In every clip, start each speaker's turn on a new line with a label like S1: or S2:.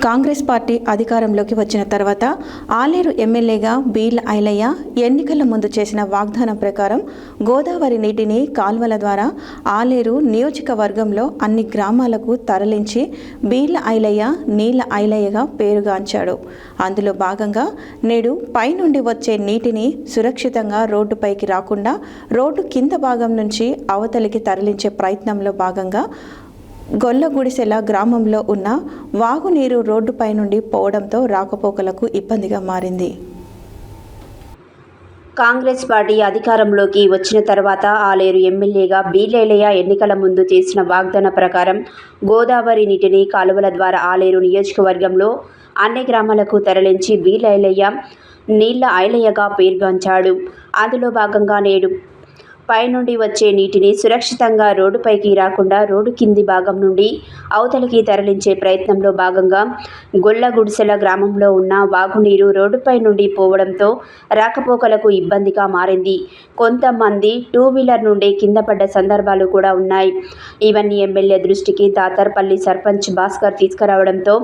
S1: Congress party అధికారంలోకి వచ్చిన తర్వాత ఆలేరు ఎమ్మెల్యేగా బీర్ల ఐలయ్య ఎన్నికల ముందు చేసిన వాగ్దానం ప్రకారం గోదావరి నీటిని కాల్వల ద్వారా ఆలేరు నియోజకవర్గంలో అన్ని గ్రామాలకు తరలించి బీర్ల ఐలయ్య నీళ్ల ఐలయ్యగా పేరుగాంచాడు. అందులో భాగంగా నేడు పైనుండి వచ్చే నీటిని సురక్షితంగా రోడ్డుపైకి రాకుండా రోడ్డు కింద భాగం నుంచి అవతలికి తరలించే ప్రయత్నంలో భాగంగా గొల్లగుడిసెల గ్రామంలో ఉన్న వాగునీరు రోడ్డుపై నుండి పోవడంతో రాకపోకలకు ఇబ్బందిగా మారింది.
S2: కాంగ్రెస్ పార్టీ అధికారంలోకి వచ్చిన తర్వాత ఆలేరు ఎమ్మెల్యేగా బీర్లైలయ్య ఎన్నికల ముందు చేసిన వాగ్దాన ప్రకారం గోదావరి నీటిని కాలువల ద్వారా ఆలేరు నియోజకవర్గంలో అన్ని గ్రామాలకు తరలించి బీర్లైలయ్య నీళ్ల ఐలయ్యగా పేరుగాంచాడు. అందులో భాగంగా నేడు పైనుండి వచ్చే నీటిని సురక్షితంగా రోడ్డుపైకి రాకుండా రోడ్డు కింది భాగం నుండి అవతలికి తరలించే ప్రయత్నంలో భాగంగా గొల్లగుడిసెల గ్రామంలో ఉన్న వాగునీరు రోడ్డుపై నుండి పోవడంతో రాకపోకలకు ఇబ్బందిగా మారింది. కొంతమంది టూ వీలర్ నుండి కింద పడ్డ సందర్భాలు కూడా ఉన్నాయి. ఇవన్నీ ఎమ్మెల్యే దృష్టికి దాతర్పల్లి సర్పంచ్ భాస్కర్ తీసుకురావడంతో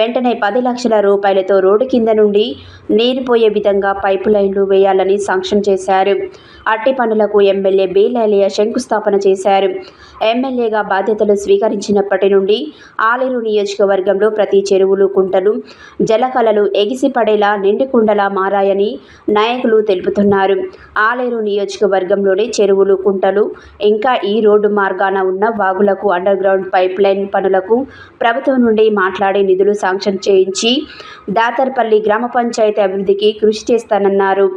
S2: వెంటనే 10 లక్షల రూపాయలతో రోడ్డు కింద నుండి నీరు పోయే విధంగా పైపు లైన్లు వేయాలని శాంక్షన్ చేశారు. అట్టి పనులకు ఎమ్మెల్యే బీర్లైలయ్య శంకుస్థాపన చేశారు. ఎమ్మెల్యేగా బాధ్యతలు స్వీకరించినప్పటి నుండి ఆలేరు నియోజకవర్గంలో ప్రతి చెరువులు, కుంటలు, జలకళలు ఎగిసిపడేలా నిండుకుండలా మారాయని నాయకులు తెలుపుతున్నారు. ఆలేరు నియోజకవర్గంలోని చెరువులు, కుంటలు, ఇంకా ఈ రోడ్డు మార్గాన ఉన్న వాగులకు అండర్ గ్రౌండ్ పైప్ లైన్ పనులకు ప్రభుత్వం నుండి మాట్లాడి నిధులు శాంక్షన్ చేయించి దాతర్పల్లి గ్రామ పంచాయతీ అభివృద్ధికి కృషి చేస్తానన్నారు.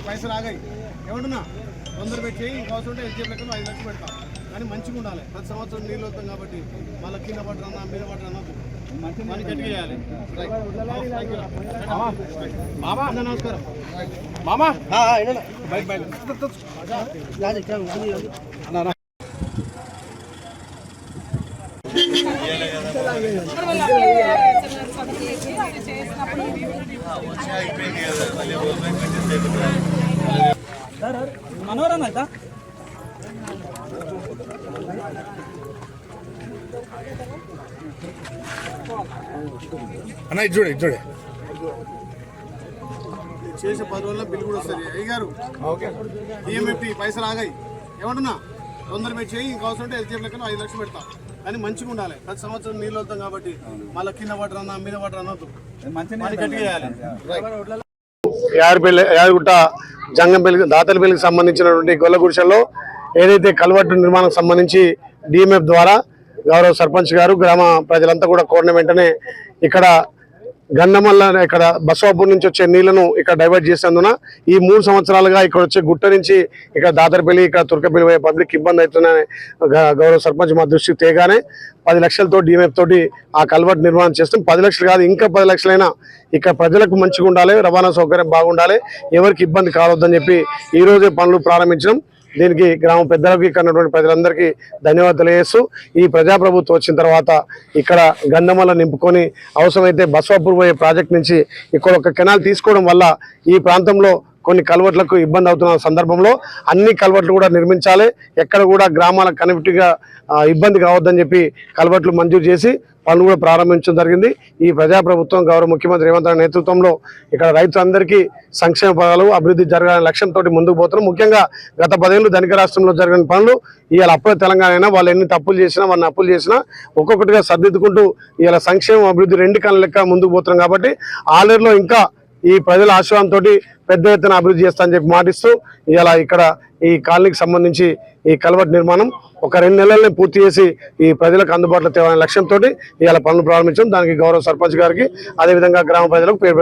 S3: పైసలు ఆగాయి ఏమంటున్నా తొందర పెట్టి ఇంకోసం ఉంటే ఎస్జీఎఫ్ లెక్కలు 5 లక్షలు పెడతాం. కానీ మంచిగా ఉండాలి. ప్రతి సంవత్సరం నీళ్ళు వస్తాం కాబట్టి మళ్ళీ కింద పట్టరన్నా మీద పట్టరన్నా మనీ గట్టిగా చేయాలి. నమస్కారం మామా. మనోరన్నా
S4: అన్న ఇది చూడే
S3: చేసే 10 రోజుల్లో బిల్లు కూడా వస్తుంది. అయ్యారు డిఎంఎఫ్టీ పైసలు ఆగాయి ఏమంటున్నా తొందర పెట్టి చేయి ఇంకోసం ఉంటే ఎస్జీఎఫ్ లెక్కలు 5 లక్షలు పెడతాం. కానీ మంచిగా ఉండాలి. ప్రతి సంవత్సరం నీళ్ళు వస్తాం కాబట్టి మళ్ళీ కింద పట్టరన్నా మీద పట్టరన్నద్దు మనీ గట్టిగా చేయాలి.
S4: యాదగుట్ట జంగంపల్లి దాతలపల్లికి సంబంధించినటువంటి గొల్లగుడిసెల్లో ఏదైతే కల్వర్టు నిర్మాణం సంబంధించి డిఎంఎఫ్ ద్వారా గౌరవ సర్పంచ్ గారు గ్రామ ప్రజలంతా కూడా కోరిన వెంటనే ఇక్కడ గన్నమల్ల ఇక్కడ బసవాపూర్ నుంచి వచ్చే నీళ్లను ఇక్కడ డైవర్ట్ చేసేందున ఈ 3 సంవత్సరాలుగా ఇక్కడ వచ్చే గుట్ట నుంచి ఇక్కడ దాతరపల్లి ఇక్కడ తుర్కపల్లి పోయే పబ్లిక్ ఇబ్బంది అవుతుందని గౌరవ సర్పంచ్ మా దృష్టికి తేగానే 10 లక్షలతో డిఎంఎఫ్ తోటి ఆ కల్వర్ట్ నిర్మాణం చేస్తాం. 10 లక్షలు కాదు ఇంకా 10 లక్షలైనా ఇక్కడ ప్రజలకు మంచిగా ఉండాలి, రవాణా సౌకర్యం బాగుండాలి, ఎవరికి ఇబ్బంది కావద్దని చెప్పి ఈ రోజే పనులు ప్రారంభించడం. దీనికి గ్రామ పెద్దలకి ఇక్కడ ప్రజలందరికీ ధన్యవాదాలు తెలియజేస్తూ ఈ ప్రజాప్రభుత్వం వచ్చిన తర్వాత ఇక్కడ గంధమల్ల నింపుకొని అవసరమైతే బసవాపూర్ పోయే ప్రాజెక్ట్ నుంచి ఇక్కడ ఒక కెనాల్ తీసుకోవడం వల్ల ఈ ప్రాంతంలో కొన్ని కల్వర్ట్లకు ఇబ్బంది అవుతున్న సందర్భంలో అన్ని కల్వర్ట్లు కూడా నిర్మించాలి, ఎక్కడ కూడా గ్రామాల కనెక్టివిటీగా ఇబ్బంది కావద్దని చెప్పి కల్వర్ట్లు మంజూరు చేసి పనులు కూడా ప్రారంభించడం జరిగింది. ఈ ప్రజాప్రభుత్వం గౌరవ ముఖ్యమంత్రి రేవంత్ రెడ్డి నేతృత్వంలో ఇక్కడ రైతులందరికీ సంక్షేమ పదాలు అభివృద్ధి జరగాలనే లక్ష్యంతో ముందుకు పోతున్నాం. ముఖ్యంగా గత 10 ఏళ్ళు ధనిక రాష్ట్రంలో జరిగిన పనులు ఇవాళ అప్పుడే తెలంగాణ అయినా వాళ్ళు ఎన్ని తప్పులు చేసినా వాళ్ళని అప్పులు చేసినా ఒక్కొక్కటిగా సర్దిద్దుకుంటూ ఇవాళ సంక్షేమ అభివృద్ధి 2 కళ్ళ లెక్క ముందుకు పోతున్నాం. కాబట్టి ఆలేరులో ఇంకా ఈ ప్రజల ఆశీర్వాదంతో పెద్ద ఎత్తున అభివృద్ధి చేస్తా అని చెప్పి మాటిస్తూ ఇలా ఇక్కడ ఈ కాలనీకి సంబంధించి ఈ కల్వర్ట్ నిర్మాణం ఒక 2 నెలల్ని పూర్తి చేసి ఈ ప్రజలకు అందుబాటులో తేవాలనే లక్ష్యంతో ఇవాళ పనులు ప్రారంభించాం. దానికి గౌరవ సర్పంచ్ గారికి అదేవిధంగా గ్రామ ప్రజలకు పేరు